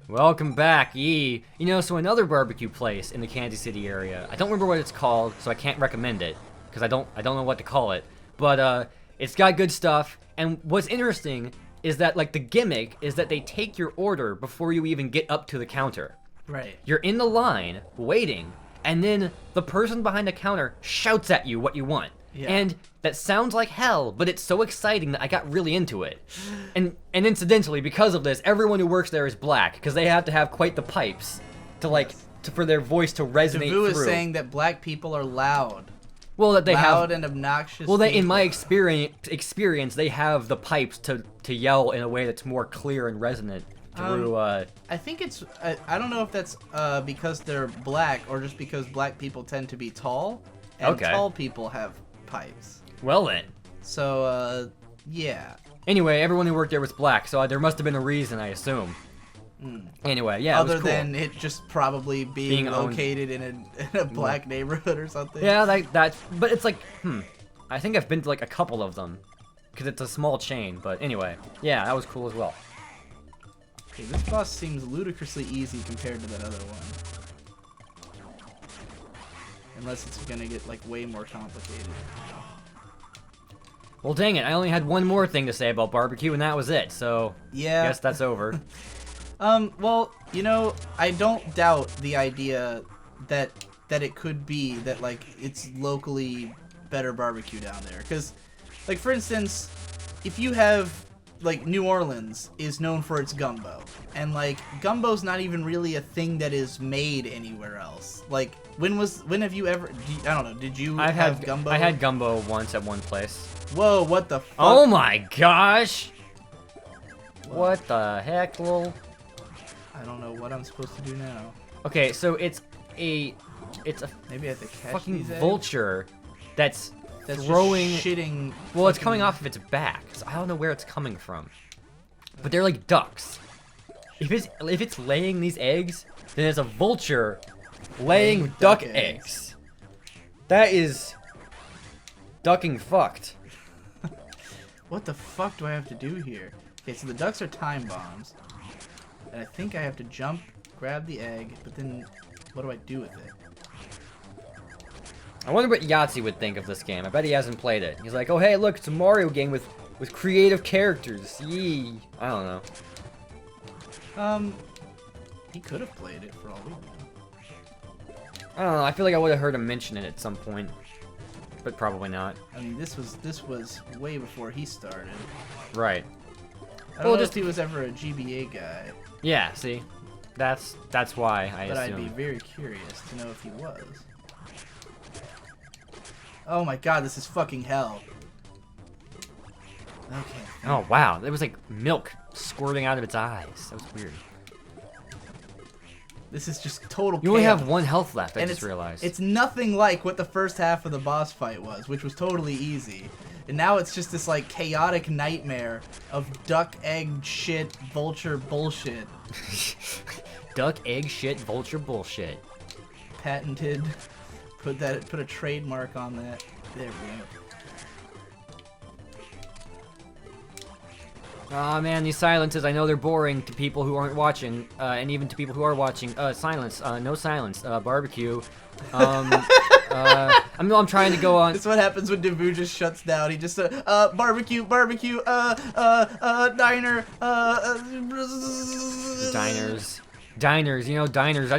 Welcome back, yee. You know, so another barbecue place in the Kansas City area. I don't remember what it's called, so I can't recommend it because I don't know what to call it. But it's got good stuff. And what's interesting is that like the gimmick is that they take your order before you even get up to the counter. Right. You're in the line waiting, and then the person behind the counter shouts at you what you want. Yeah. And that sounds like hell, but it's so exciting that I got really into it. And incidentally, because of this, everyone who works there is black, because they have to have quite the pipes to for their voice to resonate Davoo through. is saying that black people are loud. Well, that they loud have and obnoxious. Well, in people. my experience, they have the pipes to yell in a way that's more clear and resonant through. I think it's. I don't know if that's because they're black or just because black people tend to be tall, and Okay. tall people have pipes. Well then. So yeah. Anyway, everyone who worked there was black, so there must have been a reason, I assume. Anyway, yeah, Other it was cool. than it just probably being owned. located in a black neighborhood or something. Yeah, but it's like, I think I've been to like a couple of them, because it's a small chain. But anyway, yeah, that was cool as well. Okay, this boss seems ludicrously easy compared to that other one. Unless it's gonna get like way more complicated. Well, dang it, I only had one more thing to say about barbecue, and that was it. So Yeah. I guess that's over. Well, you know, I don't doubt the idea that it could be that like it's locally better barbecue down there. Cause, like for instance, if you have like New Orleans is known for its gumbo, and like gumbo's not even really a thing that is made anywhere else. Like when have you ever? I don't know. Did you have gumbo? I had gumbo once at one place. Whoa! What the fuck? Oh my gosh! What the heck, lol? I don't know what I'm supposed to do now. Okay, so it's a Maybe I have to catch fucking these eggs? vulture that's That's throwing. just shitting. Well, it's fucking- coming off of its back, so I don't know where it's coming from. But they're like ducks. If it's laying these eggs, then it's a vulture laying duck eggs. That is ducking fucked. What the fuck do I have to do here? Okay, so the ducks are time bombs. And I think I have to jump, grab the egg, but then what do I do with it? I wonder what Yahtzee would think of this game. I bet he hasn't played it. He's like, oh hey, look, it's a Mario game with creative characters. Yee. I don't know. He could have played it for all we know. I don't know. I feel like I would have heard him mention it at some point, but probably not. I mean, this was way before he started. Right. I don't know if he was ever a GBA guy, Yeah. See, that's why I but I'd assume. be very curious to know if he was. Oh my god, this is fucking hell. Okay. Oh wow, there was like milk squirting out of its eyes. That was weird. This is just total You only chaos. have one health left. I And just realized. It's nothing like what the first half of the boss fight was, which was totally easy. And now it's just this like chaotic nightmare of duck, egg, shit, vulture bullshit. Duck, egg, shit, vulture bullshit. Patented. Put a trademark on that. There we go. Aw man, these silences, I know they're boring to people who aren't watching, and even to people who are watching. Silence, no silence, barbecue. I'm trying to go on. This is what happens when Davoo just shuts down. He just barbecue, diner, Diners, you know, diners.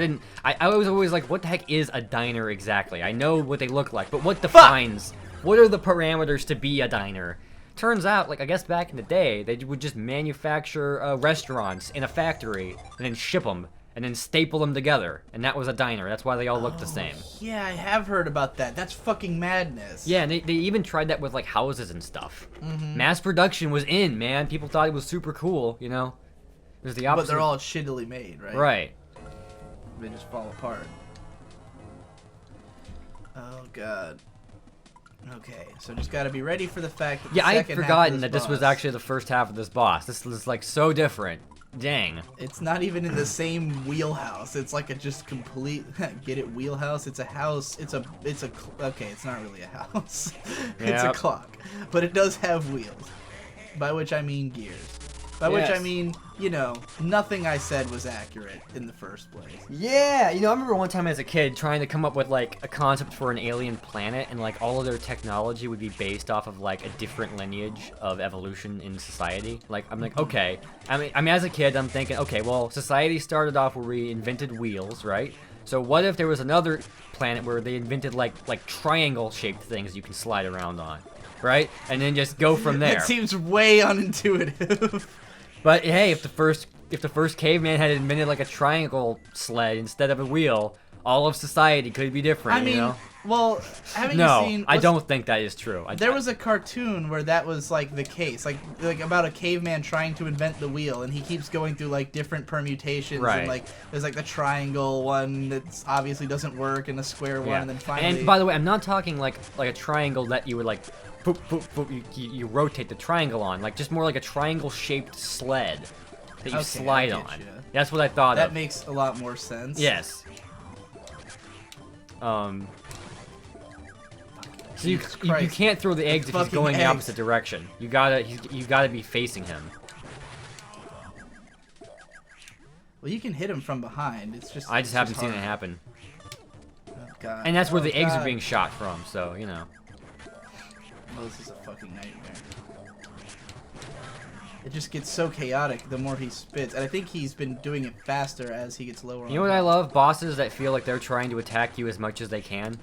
I was always like, what the heck is a diner exactly? I know what they look like, but what defines, what are the parameters to be a diner? Turns out, like, I guess back in the day, they would just manufacture restaurants in a factory and then ship them and then staple them together, and that was a diner. That's why they all look the same. Yeah, I have heard about that. That's fucking madness. Yeah, and they even tried that with like houses and stuff. Mass production was in, man. People thought it was super cool, you know. It was the opposite. But they're all shittily made, right? Right. They just fall apart. Oh god. Okay, so just gotta be ready for the fact that the Yeah, I'd second half of forgotten that this was boss- actually the first half of this boss. This was like so different. Dang. It's not even in the same wheelhouse. It's like a just complete get it wheelhouse. It's a house. Okay, it's not really a house. It's a Yep. clock, but it does have wheels, by which I mean gears. By which I Yes. mean, you know, nothing I said was accurate in the first place. Yeah, you know, I remember one time as a kid trying to come up with like a concept for an alien planet, and like all of their technology would be based off of like a different lineage of evolution in society. Like, I'm like, okay. I mean, as a kid, I'm thinking, okay, well, society started off where we invented wheels, right? So what if there was another planet where they invented like triangle-shaped things you can slide around on, right? And then just go from there. That seems way unintuitive. But hey, if the first caveman had invented like a triangle sled instead of a wheel, all of society could be different. I mean, you know? well, haven't No, you seen? I don't think that is true. There was a cartoon where that was like the case, like about a caveman trying to invent the wheel, and he keeps going through like different permutations, Right. and like there's like the triangle one that obviously doesn't work, and the square one, Yeah. and then finally. And by the way, I'm not talking like a triangle that you would like, boop, boop, boop, you rotate the triangle on, like just more like a triangle-shaped sled that you Okay, slide I get on. ya. That's what I thought that of. makes a lot more sense. Yes. So you Jesus you Christ. can't throw the eggs if he's fucking going the eggs. opposite direction. You gotta be facing him. Well, you can hit him from behind. It's just. I just haven't seen it hard. happen. Oh, God. And that's where the eggs are God. being shot from, so, you know. Oh, this is a fucking nightmare. It just gets so chaotic the more he spits. And I think he's been doing it faster as he gets lower. You know what I love? Bosses that feel like they're trying to attack you as much as they can.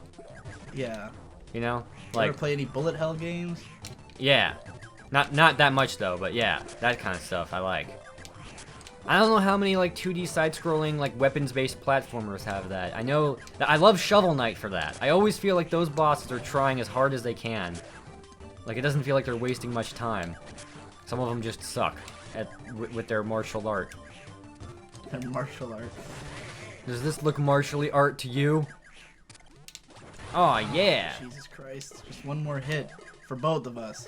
Yeah. You know? You ever Like, play any bullet hell games? yeah. Not that much, though, but yeah. That kind of stuff I like. I don't know how many, like, 2D side-scrolling, like, weapons-based platformers have that. I know... I love Shovel Knight for that. I always feel like those bosses are trying as hard as they can. Like, it doesn't feel like they're wasting much time. Some of them just suck with their martial art. And martial art. Does this look martially art to you? Oh yeah! Jesus Christ. Just one more hit for both of us.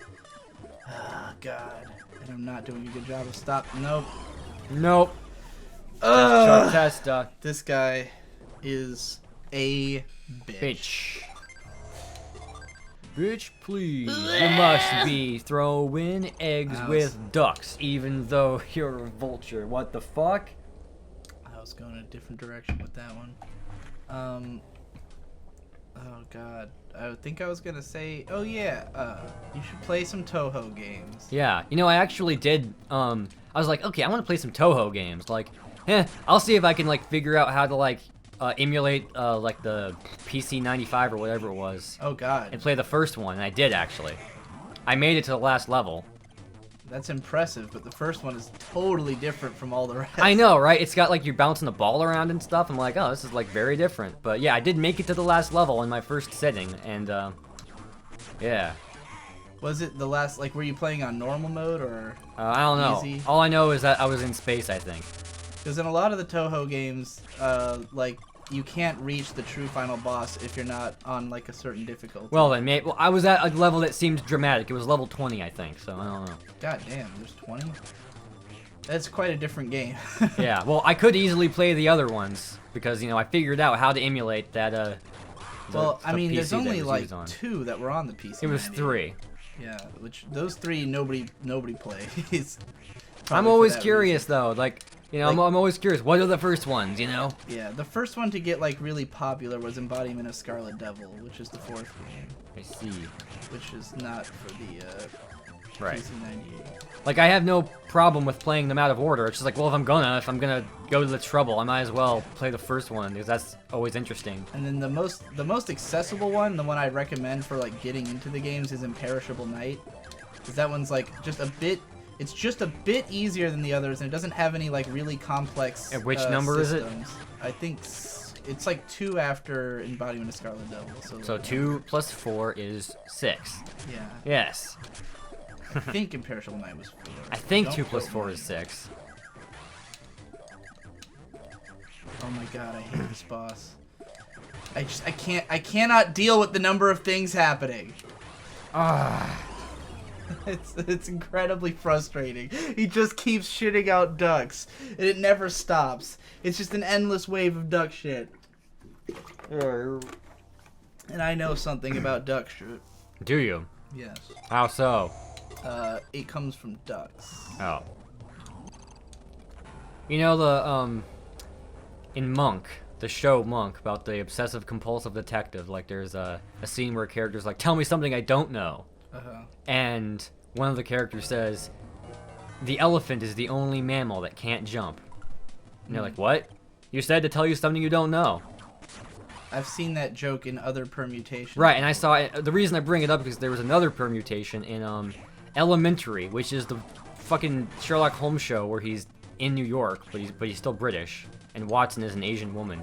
Ah, God. And I'm not doing a good job of stopping. Nope. Nope. Ugh. Testa. This guy is a bitch. Bitch. Bitch, please. You must be throwing eggs I was- with ducks, even though you're a vulture. What the fuck? I was going a different direction with that one. Oh God. I think I was gonna say, oh yeah, you should play some Touhou games. Yeah, you know, I actually did, I was like, okay, I want to play some Touhou games. Like, I'll see if I can, like, figure out how to, like, emulate, like, the PC 95 or whatever it was. Oh God. And play the first one, and I did, actually. I made it to the last level. That's impressive, but the first one is totally different from all the rest. I know, right? It's got, like, you're bouncing the ball around and stuff. I'm like, oh, this is, like, very different. But, yeah, I did make it to the last level in my first sitting, and, yeah. Was it the last, like, were you playing on normal mode or I don't know. easy? All I know is that I was in space, I think. Because in a lot of the Touhou games, like, you can't reach the true final boss if you're not on, like, a certain difficulty. Well, then, well, I was at a level that seemed dramatic. It was level 20, I think, so I don't know. God damn, there's 20? That's quite a different game. Yeah, well, I could easily play the other ones, because, you know, I figured out how to emulate that, Well, I the mean, PC there's that only, was like, used on. 2 that were on the PC. It was 3. Yeah, which, those 3, nobody plays. I'm Probably for always that curious, reason. though, like, you know, Like- I'm always curious, what are the first ones, you know? Yeah, the first one to get, like, really popular was Embodiment of Scarlet Devil, which is the 4th game, I see. which is not for the, Right. PC 98. Like, I have no problem with playing them out of order. It's just like, well, if I'm gonna go to the trouble, I might as well play the first one, because that's always interesting. And then the most accessible one, the one I recommend for, like, getting into the games is Imperishable Night. Because that one's, like, it's just a bit easier than the others, and it doesn't have any, like, really complex And which number is it? systems. I think it's, like, 2 after Embodiment of Scarlet Devil. So 2 plus 4 is 6. Yeah. Yes. I think Imperishable Night was 4. I think Don't 2 plus quote 4 me. is 6. Oh my god, I hate this boss. I cannot deal with the number of things happening. Ah. It's incredibly frustrating. He just keeps shitting out ducks, and it never stops. It's just an endless wave of duck shit. And I know something about duck shit. Do you? Yes. How so? It comes from ducks. Oh. You know the in Monk, the show Monk, about the obsessive compulsive detective. Like there's a scene where a character's like, "Tell me something I don't know," and one of the characters says, "The elephant is the only mammal that can't jump." And they're like, "What? You said to tell you something you don't know." I've seen that joke in other permutations. Right, and I saw it. The reason I bring it up is because there was another permutation in Elementary, which is the fucking Sherlock Holmes show where he's in New York, but he's still British, and Watson is an Asian woman.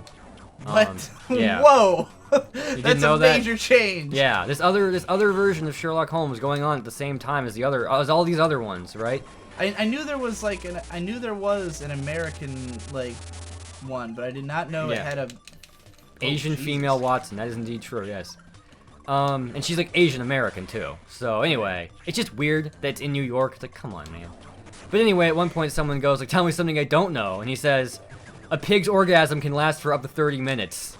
What? Yeah. Whoa! didn't That's know a that? major change. Yeah, this other version of Sherlock Holmes going on at the same time as as all these other ones, right? I knew there was like an American like one, but I did not know it Yeah. had a Asian Jesus. female Watson. That is indeed true. Yes. And she's like Asian American too. So anyway, it's just weird that it's in New York. It's like, come on, man. But anyway, at one point someone goes like, "Tell me something I don't know," and he says, "A pig's orgasm can last for up to 30 minutes."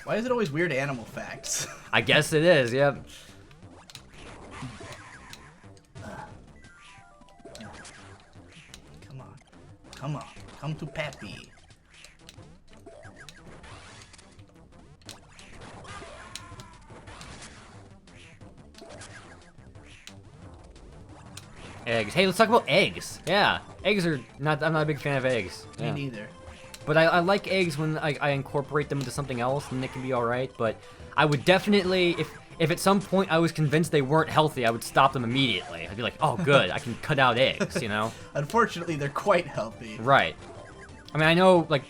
Why is it always weird animal facts? I guess it is. Yep. Come on, come to Pappy. Eggs. Hey, let's talk about eggs. Yeah, eggs are not. I'm not a big fan of eggs. Me Yeah. neither. But I like eggs when I incorporate them into something else, and they can be all right. But I would definitely, if at some point I was convinced they weren't healthy, I would stop them immediately. I'd be like, oh, good, I can cut out eggs, you know? Unfortunately, they're quite healthy. Right. I mean, I know, like,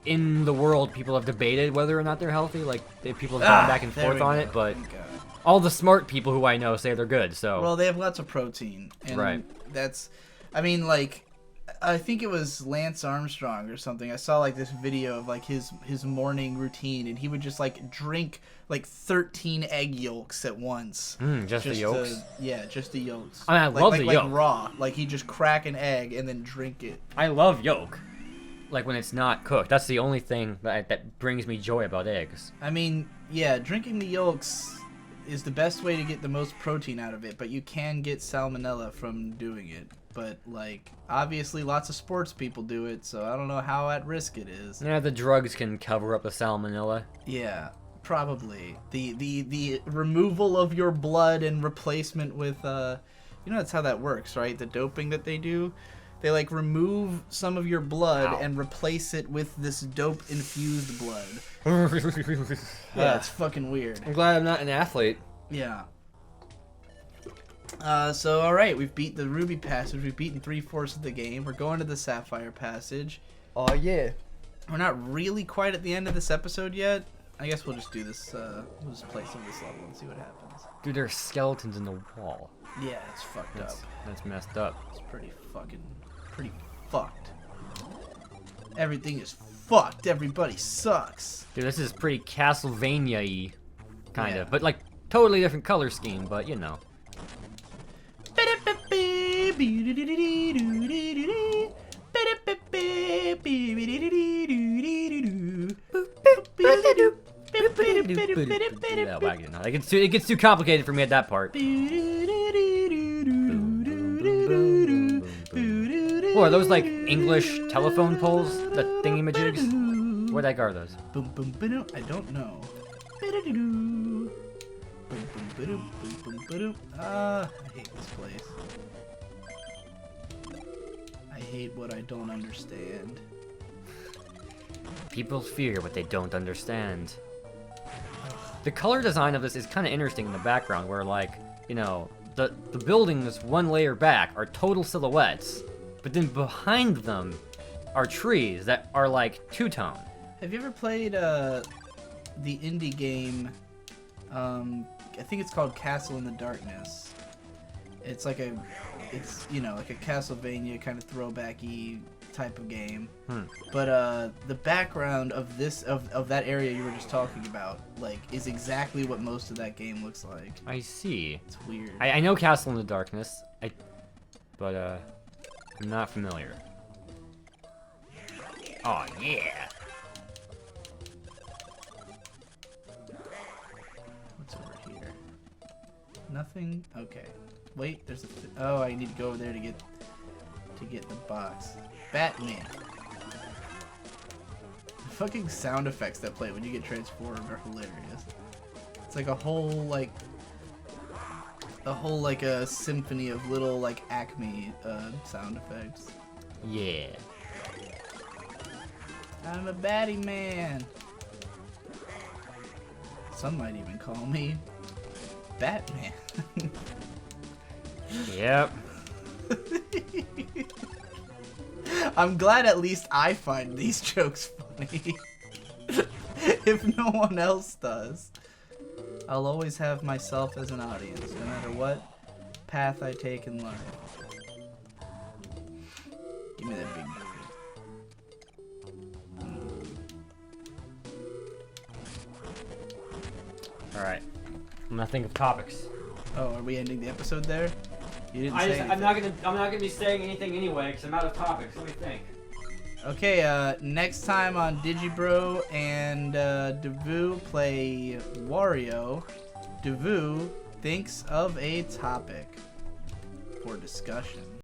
in the world, people have debated whether or not they're healthy. Like, people have gone back and there forth we on go. it, but Thank God. all the smart people who I know say they're good, so... Well, they have lots of protein, and Right. that's, I mean, like, I think it was Lance Armstrong or something. I saw like this video of like his morning routine, and he would just like drink like 13 egg yolks at once. Just the yolks? Yeah, just the yolks. I mean, I love the yolk. Like raw. Like he just crack an egg and then drink it. I love yolk. Like, when it's not cooked. That's the only thing that brings me joy about eggs. I mean, yeah, drinking the yolks is the best way to get the most protein out of it, but you can get salmonella from doing it. But, like, obviously lots of sports people do it, so I don't know how at risk it is. Yeah, the drugs can cover up the salmonella. Yeah, probably. The removal of your blood and replacement with, you know, that's how that works, right? The doping that they do. They, like, remove some of your blood and replace it with this dope-infused blood. Yeah, it's fucking weird. I'm glad I'm not an athlete. Yeah. So, alright, we've beat the Ruby Passage. We've beaten 3/4 of the game. We're going to the Sapphire Passage. Oh yeah. We're not really quite at the end of this episode yet. I guess we'll just do this, we'll just play some of this level and see what happens. Dude, there are skeletons in the wall. Yeah, it's fucked up. That's messed up. It's pretty fucked. Everything is fucked. Everybody sucks. Dude, this is pretty Castlevania-y, kind Yeah. of. But, like, totally different color scheme, but, you know. Yeah, wagon. No, it gets too complicated for me at that part. Or are those like English telephone poles? The thingy-majigs? Where the heck are those? Boom, boom, boom. I don't know. Boom, boom, boom, boom, boom. I hate this place. I hate what I don't understand. People fear what they don't understand. The color design of this is kind of interesting in the background, where, like, you know, the buildings one layer back are total silhouettes, but then behind them are trees that are, like, two-tone. Have you ever played the indie game? I think it's called Castle in the Darkness. It's like it's you know, like a Castlevania kind of throwbacky type of game. But the background of that area you were just talking about, like, is exactly what most of that game looks like. I see. It's weird. I know Castle in the Darkness, but I'm not familiar. Oh yeah. What's over here? Nothing. Okay. Wait, there's oh, I need to go over there to get the box. Batman. fucking sound effects that play when you get transformed are hilarious. It's like a whole like a symphony of little like Acme sound effects. Yeah. I'm a baddie man. Some might even call me Batman. Yep. I'm glad at least I find these jokes funny. If no one else does. I'll always have myself as an audience, no matter what path I take in life. Give me that big booty. Alright. I'm gonna think of topics. Oh, are we ending the episode there? You didn't say anything. I'm not gonna be saying anything anyway, because I'm out of topics. Let me think. Okay, next time on Digibro and Davoo play Wario, Davoo thinks of a topic for discussion.